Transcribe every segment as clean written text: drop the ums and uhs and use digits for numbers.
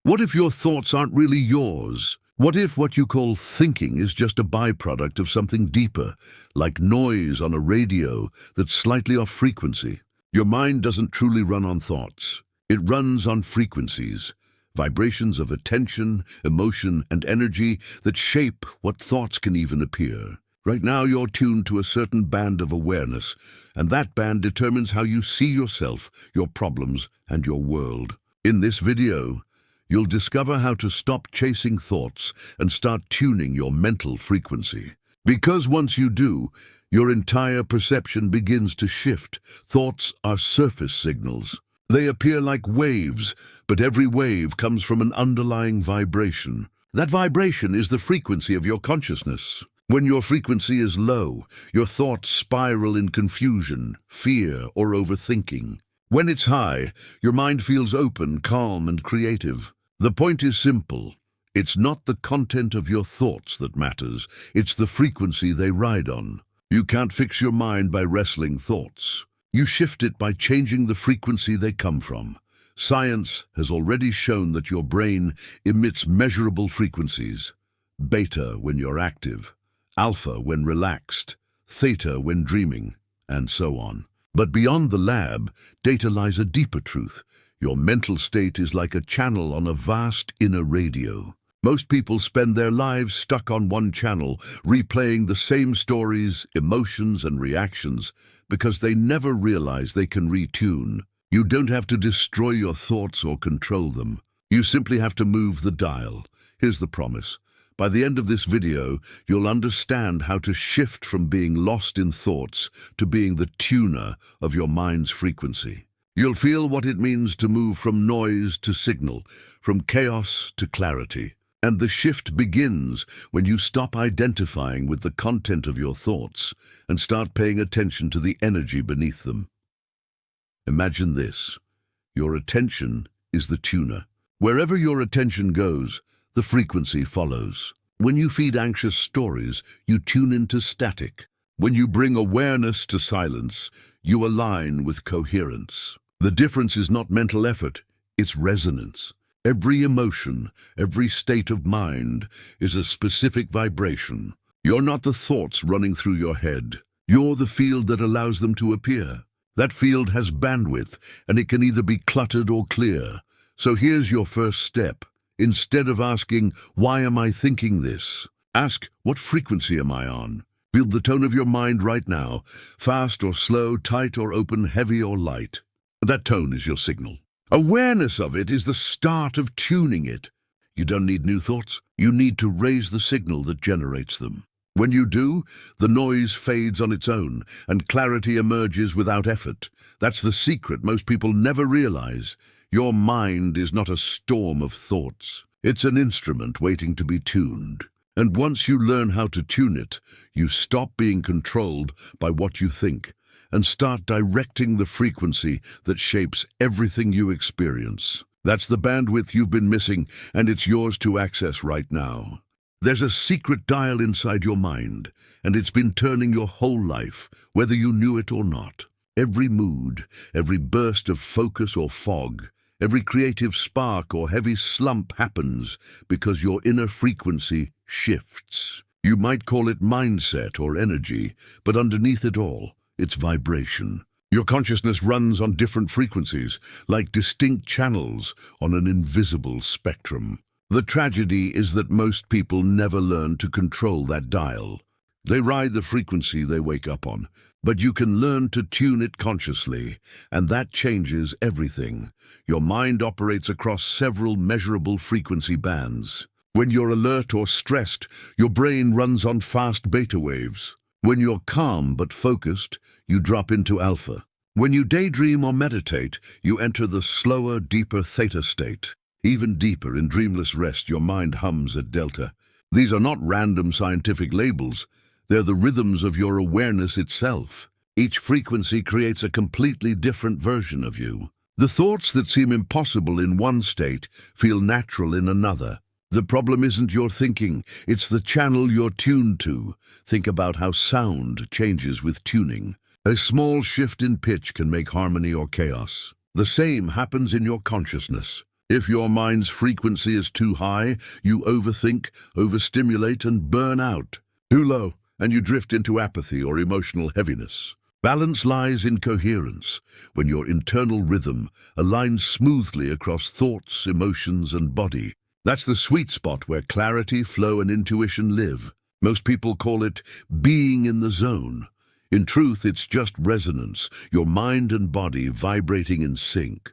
What if your thoughts aren't really yours? What if what you call thinking is just a byproduct of something deeper, like noise on a radio that's slightly off frequency? Your mind doesn't truly run on thoughts. It runs on frequencies, vibrations of attention, emotion, and energy that shape what thoughts can even appear. Right now you're tuned to a certain band of awareness, and that band determines how you see yourself, your problems, and your world. In this video, you'll discover how to stop chasing thoughts and start tuning your mental frequency. Because once you do, your entire perception begins to shift. Thoughts are surface signals. They appear like waves, but every wave comes from an underlying vibration. That vibration is the frequency of your consciousness. When your frequency is low, your thoughts spiral in confusion, fear, or overthinking. When it's high, your mind feels open, calm, and creative. The point is simple. It's not the content of your thoughts that matters. It's the frequency they ride on. You can't fix your mind by wrestling thoughts. You shift it by changing the frequency they come from. Science has already shown that your brain emits measurable frequencies. Beta when you're active, alpha when relaxed, theta when dreaming, and so on. But beyond the lab, data lies a deeper truth. Your mental state is like a channel on a vast inner radio. Most people spend their lives stuck on one channel, replaying the same stories, emotions, and reactions, because they never realize they can retune. You don't have to destroy your thoughts or control them. You simply have to move the dial. Here's the promise. By the end of this video, you'll understand how to shift from being lost in thoughts to being the tuner of your mind's frequency. You'll feel what it means to move from noise to signal, from chaos to clarity. And the shift begins when you stop identifying with the content of your thoughts and start paying attention to the energy beneath them. Imagine this. Your attention is the tuner. Wherever your attention goes, the frequency follows. When you feed anxious stories, you tune into static. When you bring awareness to silence, you align with coherence. The difference is not mental effort, it's resonance. Every emotion, every state of mind is a specific vibration. You're not the thoughts running through your head. You're the field that allows them to appear. That field has bandwidth, and it can either be cluttered or clear. So here's your first step. Instead of asking, "Why am I thinking this?" ask, "What frequency am I on?" Feel the tone of your mind right now, fast or slow, tight or open, heavy or light. That tone is your signal. Awareness of it is the start of tuning it. You don't need new thoughts. You need to raise the signal that generates them. When you do, the noise fades on its own, and clarity emerges without effort. That's the secret most people never realize. Your mind is not a storm of thoughts. It's an instrument waiting to be tuned. And once you learn how to tune it, you stop being controlled by what you think and start directing the frequency that shapes everything you experience. That's the bandwidth you've been missing, and it's yours to access right now. There's a secret dial inside your mind, and it's been turning your whole life, whether you knew it or not. Every mood, every burst of focus or fog, every creative spark or heavy slump happens because your inner frequency shifts. You might call it mindset or energy, but underneath it all, it's vibration. Your consciousness runs on different frequencies, like distinct channels on an invisible spectrum. The tragedy is that most people never learn to control that dial. They ride the frequency they wake up on, but you can learn to tune it consciously, and that changes everything. Your mind operates across several measurable frequency bands. When you're alert or stressed, your brain runs on fast beta waves. When you're calm but focused, you drop into alpha. When you daydream or meditate, you enter the slower, deeper theta state. Even deeper, in dreamless rest, your mind hums at delta. These are not random scientific labels. They're the rhythms of your awareness itself. Each frequency creates a completely different version of you. The thoughts that seem impossible in one state feel natural in another. The problem isn't your thinking, it's the channel you're tuned to. Think about how sound changes with tuning. A small shift in pitch can make harmony or chaos. The same happens in your consciousness. If your mind's frequency is too high, you overthink, overstimulate, and burn out. Too low, and you drift into apathy or emotional heaviness. Balance lies in coherence, when your internal rhythm aligns smoothly across thoughts, emotions, and body. That's the sweet spot where clarity, flow, and intuition live. Most people call it being in the zone. In truth, it's just resonance, your mind and body vibrating in sync.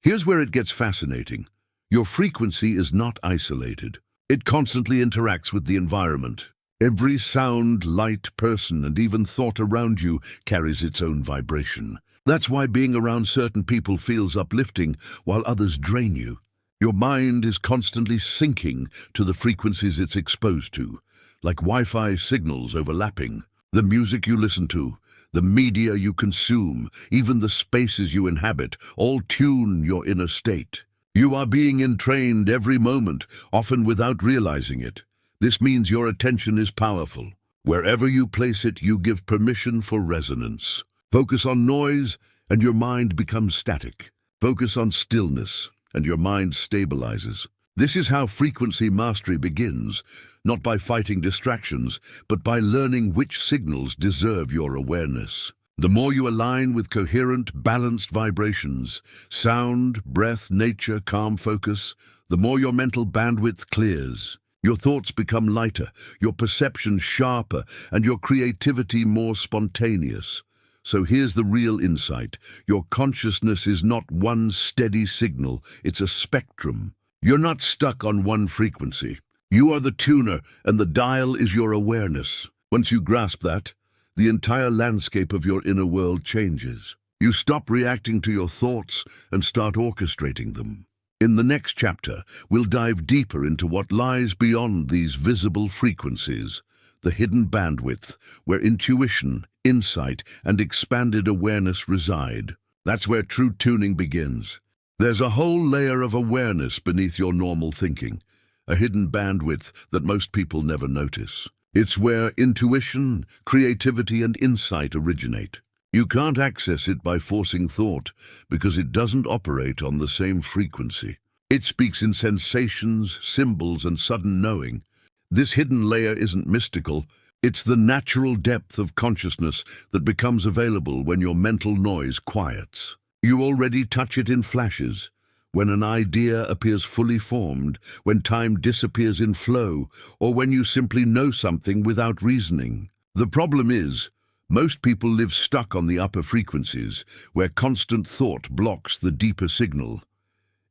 Here's where it gets fascinating. Your frequency is not isolated. It constantly interacts with the environment. Every sound, light, person, and even thought around you carries its own vibration. That's why being around certain people feels uplifting while others drain you. Your mind is constantly syncing to the frequencies it's exposed to, like Wi-Fi signals overlapping. The music you listen to, the media you consume, even the spaces you inhabit, all tune your inner state. You are being entrained every moment, often without realizing it. This means your attention is powerful. Wherever you place it, you give permission for resonance. Focus on noise, and your mind becomes static. Focus on stillness, and your mind stabilizes. This is how frequency mastery begins, not by fighting distractions, but by learning which signals deserve your awareness. The more you align with coherent, balanced vibrations, sound, breath, nature, calm focus, the more your mental bandwidth clears. Your thoughts become lighter, your perception sharper, and your creativity more spontaneous. So here's the real insight. Your consciousness is not one steady signal, it's a spectrum. You're not stuck on one frequency. You are the tuner, and the dial is your awareness. Once you grasp that, the entire landscape of your inner world changes. You stop reacting to your thoughts and start orchestrating them. In the next chapter, we'll dive deeper into what lies beyond these visible frequencies, the hidden bandwidth, where intuition, insight, and expanded awareness reside. That's where true tuning begins. There's a whole layer of awareness beneath your normal thinking, a hidden bandwidth that most people never notice. It's where intuition, creativity, and insight originate. You can't access it by forcing thought, because it doesn't operate on the same frequency. It speaks in sensations, symbols, and sudden knowing. This hidden layer isn't mystical. It's the natural depth of consciousness that becomes available when your mental noise quiets. You already touch it in flashes, when an idea appears fully formed, when time disappears in flow, or when you simply know something without reasoning. The problem is, most people live stuck on the upper frequencies, where constant thought blocks the deeper signal.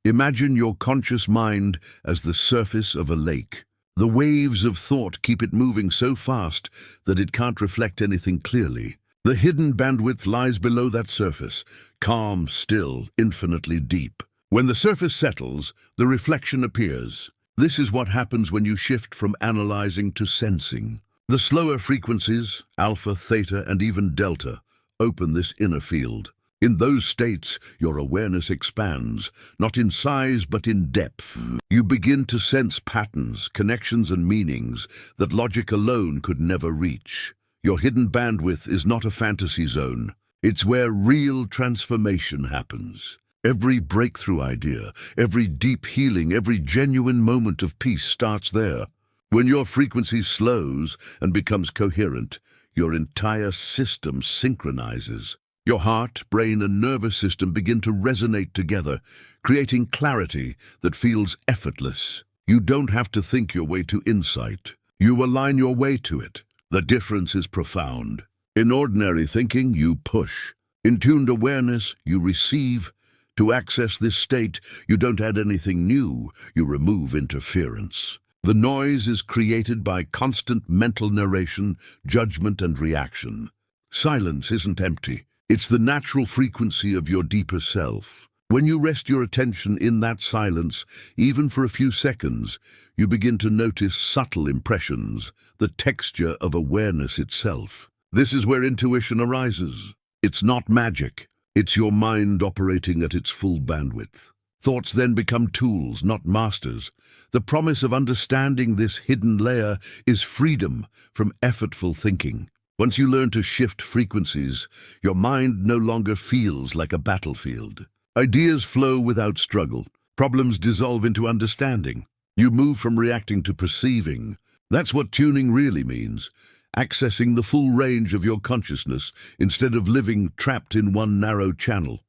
Imagine your conscious mind as the surface of a lake. The waves of thought keep it moving so fast that it can't reflect anything clearly. The hidden bandwidth lies below that surface, calm, still, infinitely deep. When the surface settles, the reflection appears. This is what happens when you shift from analyzing to sensing. The slower frequencies, alpha, theta, and even delta, open this inner field. In those states, your awareness expands, not in size but in depth. You begin to sense patterns, connections, and meanings that logic alone could never reach. Your hidden bandwidth is not a fantasy zone. It's where real transformation happens. Every breakthrough idea, every deep healing, every genuine moment of peace starts there. When your frequency slows and becomes coherent, your entire system synchronizes. Your heart, brain, and nervous system begin to resonate together, creating clarity that feels effortless. You don't have to think your way to insight. You align your way to it. The difference is profound. In ordinary thinking, you push. In tuned awareness, you receive. To access this state, you don't add anything new, you remove interference. The noise is created by constant mental narration, judgment, and reaction. Silence isn't empty. It's the natural frequency of your deeper self. When you rest your attention in that silence, even for a few seconds, you begin to notice subtle impressions, the texture of awareness itself. This is where intuition arises. It's not magic. It's your mind operating at its full bandwidth. Thoughts then become tools, not masters. The promise of understanding this hidden layer is freedom from effortful thinking. Once you learn to shift frequencies, your mind no longer feels like a battlefield. Ideas flow without struggle. Problems dissolve into understanding. You move from reacting to perceiving. That's what tuning really means. Accessing the full range of your consciousness instead of living trapped in one narrow channel.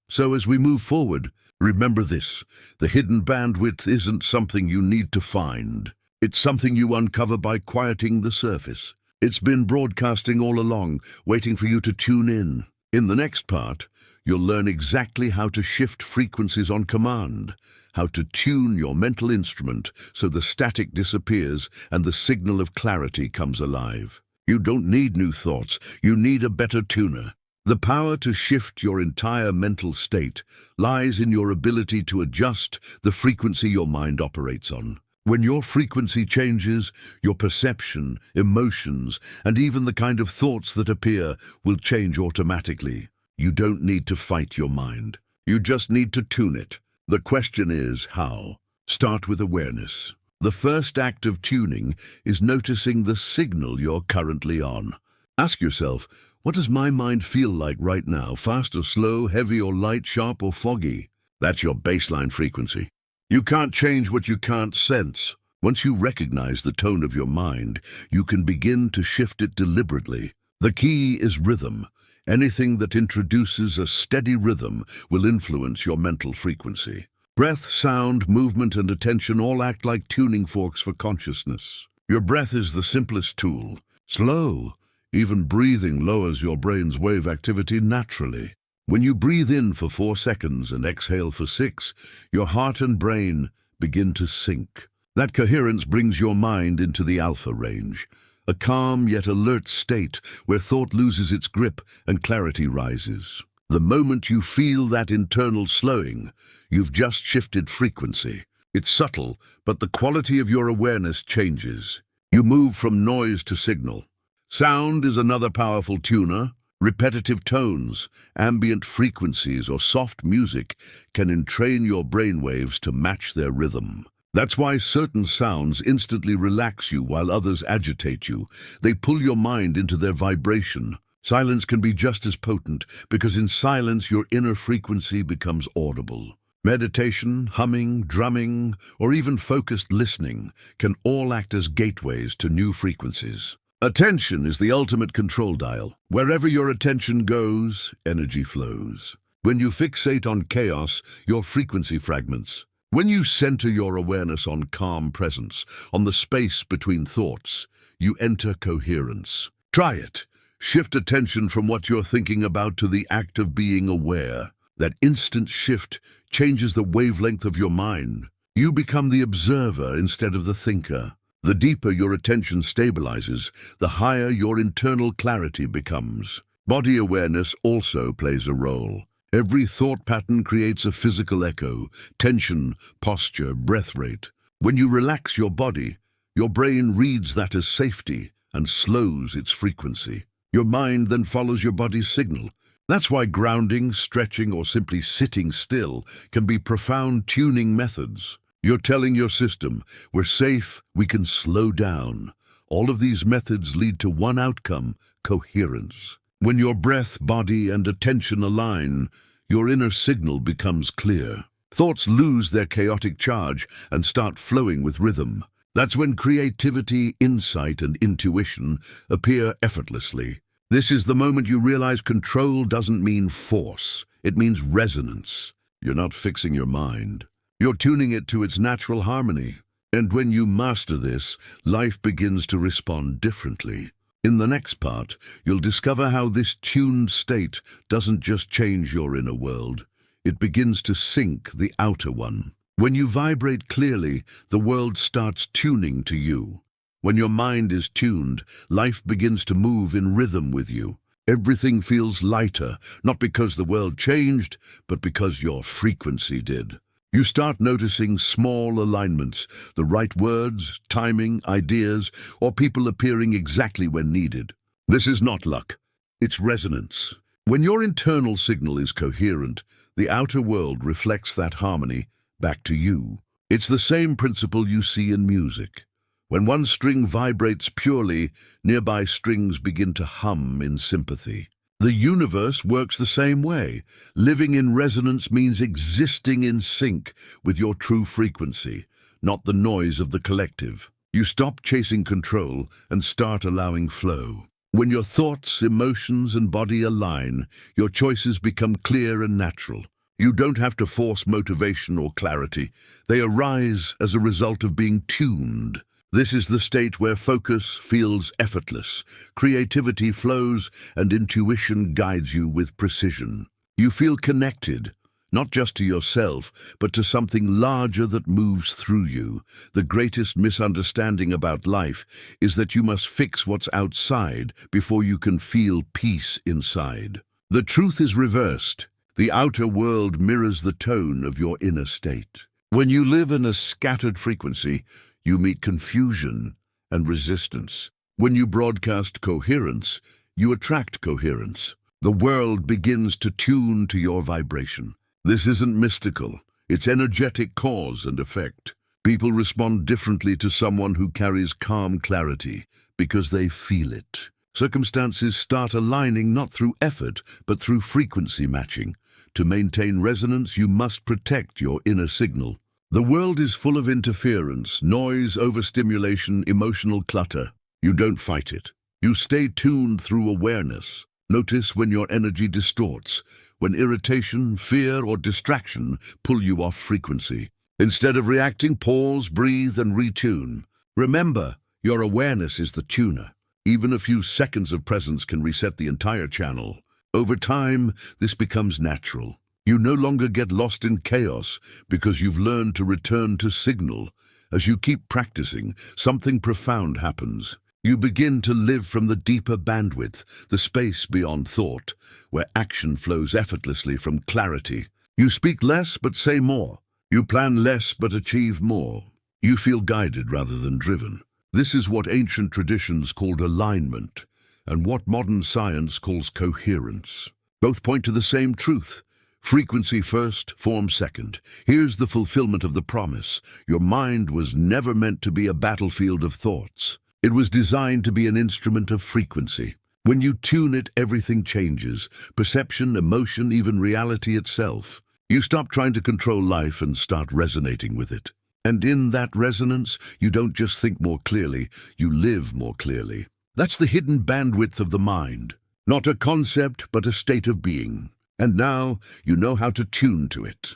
So as we move forward, remember this: the hidden bandwidth isn't something you need to find. It's something you uncover by quieting the surface. It's been broadcasting all along, waiting for you to tune in. In the next part, you'll learn exactly how to shift frequencies on command, how to tune your mental instrument so the static disappears and the signal of clarity comes alive. You don't need new thoughts, you need a better tuner. The power to shift your entire mental state lies in your ability to adjust the frequency your mind operates on. When your frequency changes, your perception, emotions, and even the kind of thoughts that appear will change automatically. You don't need to fight your mind. You just need to tune it. The question is, how? Start with awareness. The first act of tuning is noticing the signal you're currently on. Ask yourself, what does my mind feel like right now? Fast or slow, heavy or light, sharp or foggy? That's your baseline frequency. You can't change what you can't sense. Once you recognize the tone of your mind, you can begin to shift it deliberately. The key is rhythm. Anything that introduces a steady rhythm will influence your mental frequency. Breath, sound, movement, and attention all act like tuning forks for consciousness. Your breath is the simplest tool. Slow. Even breathing lowers your brain's wave activity naturally. When you breathe in for 4 seconds and exhale for 6, your heart and brain begin to sync. That coherence brings your mind into the alpha range, a calm yet alert state where thought loses its grip and clarity rises. The moment you feel that internal slowing, you've just shifted frequency. It's subtle, but the quality of your awareness changes. You move from noise to signal. Sound is another powerful tuner. Repetitive tones, ambient frequencies, or soft music can entrain your brainwaves to match their rhythm. That's why certain sounds instantly relax you while others agitate you. They pull your mind into their vibration. Silence can be just as potent because in silence your inner frequency becomes audible. Meditation, humming, drumming, or even focused listening can all act as gateways to new frequencies. Attention is the ultimate control dial. Wherever your attention goes, energy flows. When you fixate on chaos, your frequency fragments. When you center your awareness on calm presence, on the space between thoughts, you enter coherence. Try it. Shift attention from what you're thinking about to the act of being aware. That instant shift changes the wavelength of your mind. You become the observer instead of the thinker. The deeper your attention stabilizes, the higher your internal clarity becomes. Body awareness also plays a role. Every thought pattern creates a physical echo: tension, posture, breath rate. When you relax your body, your brain reads that as safety and slows its frequency. Your mind then follows your body's signal. That's why grounding, stretching, or simply sitting still can be profound tuning methods. You're telling your system, we're safe, we can slow down. All of these methods lead to one outcome: coherence. When your breath, body, and attention align, your inner signal becomes clear. Thoughts lose their chaotic charge and start flowing with rhythm. That's when creativity, insight, and intuition appear effortlessly. This is the moment you realize control doesn't mean force, it means resonance. You're not fixing your mind. You're tuning it to its natural harmony. And when you master this, life begins to respond differently. In the next part, you'll discover how this tuned state doesn't just change your inner world. It begins to sync the outer one. When you vibrate clearly, the world starts tuning to you. When your mind is tuned, life begins to move in rhythm with you. Everything feels lighter, not because the world changed, but because your frequency did. You start noticing small alignments, the right words, timing, ideas, or people appearing exactly when needed. This is not luck, it's resonance. When your internal signal is coherent, the outer world reflects that harmony back to you. It's the same principle you see in music. When one string vibrates purely, nearby strings begin to hum in sympathy. The universe works the same way. Living in resonance means existing in sync with your true frequency, not the noise of the collective. You stop chasing control and start allowing flow. When your thoughts, emotions, and body align, your choices become clear and natural. You don't have to force motivation or clarity. They arise as a result of being tuned. This is the state where focus feels effortless, creativity flows, and intuition guides you with precision. You feel connected, not just to yourself, but to something larger that moves through you. The greatest misunderstanding about life is that you must fix what's outside before you can feel peace inside. The truth is reversed. The outer world mirrors the tone of your inner state. When you live in a scattered frequency, you meet confusion and resistance. When you broadcast coherence, you attract coherence. The world begins to tune to your vibration. This isn't mystical. It's energetic cause and effect. People respond differently to someone who carries calm clarity because they feel it. Circumstances start aligning not through effort, but through frequency matching. To maintain resonance, you must protect your inner signal. The world is full of interference, noise, overstimulation, emotional clutter. You don't fight it. You stay tuned through awareness. Notice when your energy distorts, when irritation, fear, or distraction pull you off frequency. Instead of reacting, pause, breathe, and retune. Remember, your awareness is the tuner. Even a few seconds of presence can reset the entire channel. Over time, this becomes natural. You no longer get lost in chaos because you've learned to return to signal. As you keep practicing, something profound happens. You begin to live from the deeper bandwidth, the space beyond thought, where action flows effortlessly from clarity. You speak less but say more. You plan less but achieve more. You feel guided rather than driven. This is what ancient traditions called alignment, and what modern science calls coherence. Both point to the same truth. Frequency first, form second. Here's the fulfillment of the promise. Your mind was never meant to be a battlefield of thoughts. It was designed to be an instrument of frequency. When you tune it, everything changes. Perception, emotion, even reality itself. You stop trying to control life and start resonating with it. And in that resonance, you don't just think more clearly, you live more clearly. That's the hidden bandwidth of the mind. Not a concept, but a state of being. And now you know how to tune to it.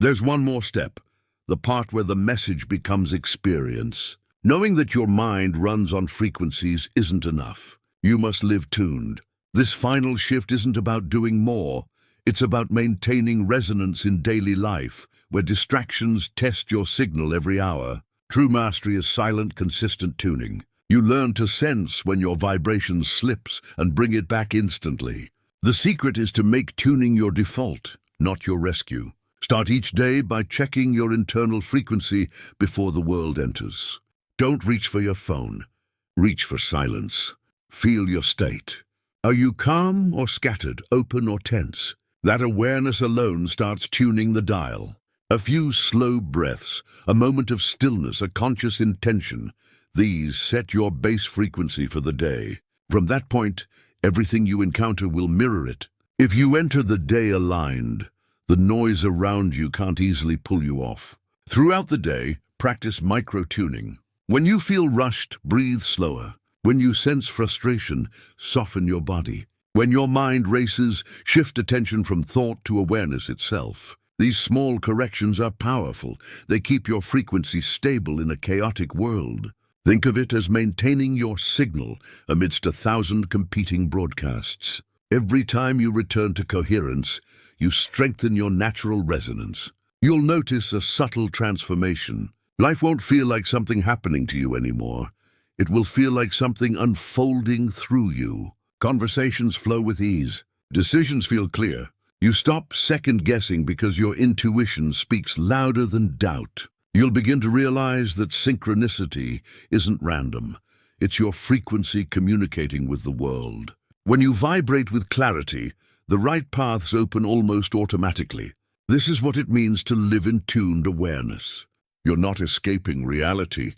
There's one more step, the part where the message becomes experience. Knowing that your mind runs on frequencies isn't enough. You must live tuned. This final shift isn't about doing more. It's about maintaining resonance in daily life, where distractions test your signal every hour. True mastery is silent, consistent tuning. You learn to sense when your vibration slips and bring it back instantly. The secret is to make tuning your default, not your rescue. Start each day by checking your internal frequency before the world enters. Don't reach for your phone. Reach for silence. Feel your state. Are you calm or scattered, open or tense? That awareness alone starts tuning the dial. A few slow breaths, a moment of stillness, a conscious intention. These set your base frequency for the day. From that point, everything you encounter will mirror it. If you enter the day aligned, the noise around you can't easily pull you off. Throughout the day, practice micro-tuning. When you feel rushed, breathe slower. When you sense frustration, soften your body. When your mind races, shift attention from thought to awareness itself. These small corrections are powerful. They keep your frequency stable in a chaotic world. Think of it as maintaining your signal amidst 1,000 competing broadcasts. Every time you return to coherence, you strengthen your natural resonance. You'll notice a subtle transformation. Life won't feel like something happening to you anymore. It will feel like something unfolding through you. Conversations flow with ease. Decisions feel clear. You stop second-guessing because your intuition speaks louder than doubt. You'll begin to realize that synchronicity isn't random. It's your frequency communicating with the world. When you vibrate with clarity, the right paths open almost automatically. This is what it means to live in tuned awareness. You're not escaping reality.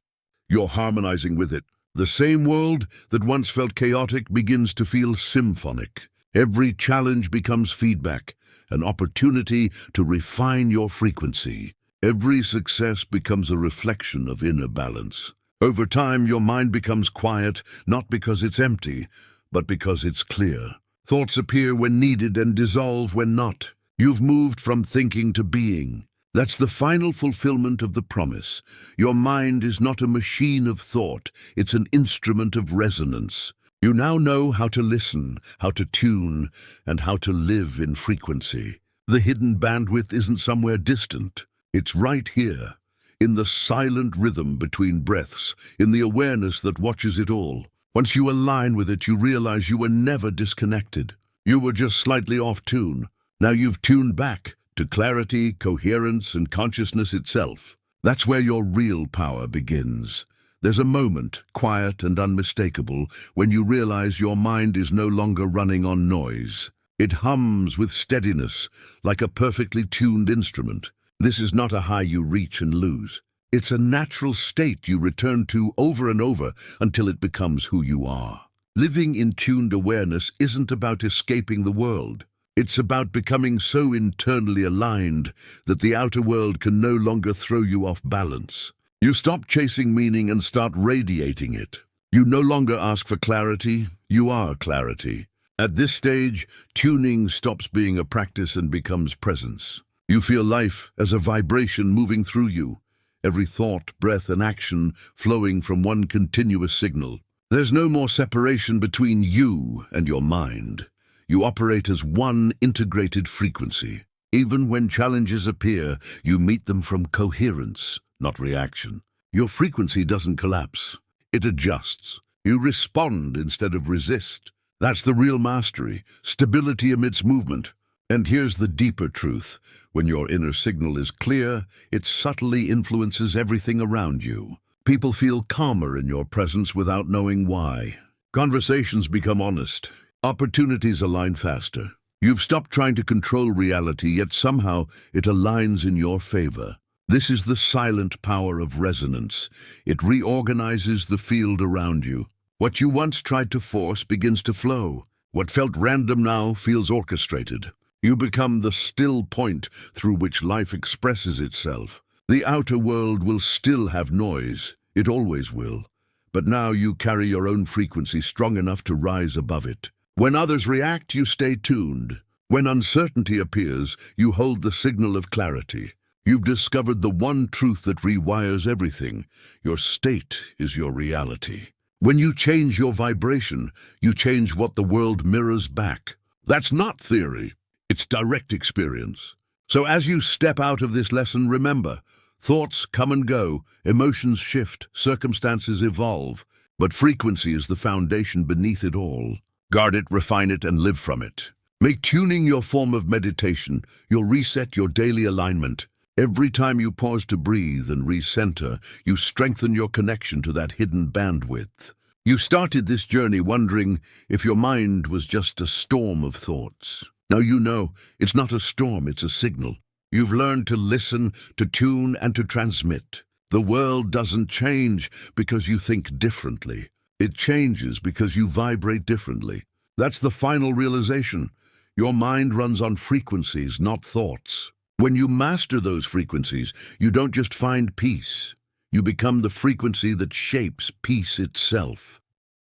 You're harmonizing with it. The same world that once felt chaotic begins to feel symphonic. Every challenge becomes feedback, an opportunity to refine your frequency. Every success becomes a reflection of inner balance. Over time, your mind becomes quiet, not because it's empty, but because it's clear. Thoughts appear when needed and dissolve when not. You've moved from thinking to being. That's the final fulfillment of the promise. Your mind is not a machine of thought, it's an instrument of resonance. You now know how to listen, how to tune, and how to live in frequency. The hidden bandwidth isn't somewhere distant. It's right here, in the silent rhythm between breaths, in the awareness that watches it all. Once you align with it, you realize you were never disconnected. You were just slightly off tune. Now you've tuned back to clarity, coherence, and consciousness itself. That's where your real power begins. There's a moment, quiet and unmistakable, when you realize your mind is no longer running on noise. It hums with steadiness, like a perfectly tuned instrument. This is not a high you reach and lose. It's a natural state you return to over and over until it becomes who you are. Living in tuned awareness isn't about escaping the world. It's about becoming so internally aligned that the outer world can no longer throw you off balance. You stop chasing meaning and start radiating it. You no longer ask for clarity, you are clarity. At this stage, tuning stops being a practice and becomes presence. You feel life as a vibration moving through you, every thought, breath, and action flowing from one continuous signal. There's no more separation between you and your mind. You operate as one integrated frequency. Even when challenges appear, you meet them from coherence, not reaction. Your frequency doesn't collapse. It adjusts. You respond instead of resist. That's the real mastery, stability amidst movement. And here's the deeper truth. When your inner signal is clear, it subtly influences everything around you. People feel calmer in your presence without knowing why. Conversations become honest. Opportunities align faster. You've stopped trying to control reality, yet somehow it aligns in your favor. This is the silent power of resonance. It reorganizes the field around you. What you once tried to force begins to flow. What felt random now feels orchestrated. You become the still point through which life expresses itself. The outer world will still have noise. It always will. But now you carry your own frequency strong enough to rise above it. When others react, you stay tuned. When uncertainty appears, you hold the signal of clarity. You've discovered the one truth that rewires everything. Your state is your reality. When you change your vibration, you change what the world mirrors back. That's not theory. It's direct experience. So as you step out of this lesson, remember, thoughts come and go, emotions shift, circumstances evolve, but frequency is the foundation beneath it all. Guard it, refine it, and live from it. Make tuning your form of meditation. You'll reset your daily alignment. Every time you pause to breathe and recenter, you strengthen your connection to that hidden bandwidth. You started this journey wondering if your mind was just a storm of thoughts. Now you know it's not a storm, it's a signal. You've learned to listen, to tune, and to transmit. The world doesn't change because you think differently. It changes because you vibrate differently. That's the final realization. Your mind runs on frequencies, not thoughts. When you master those frequencies, you don't just find peace. You become the frequency that shapes peace itself.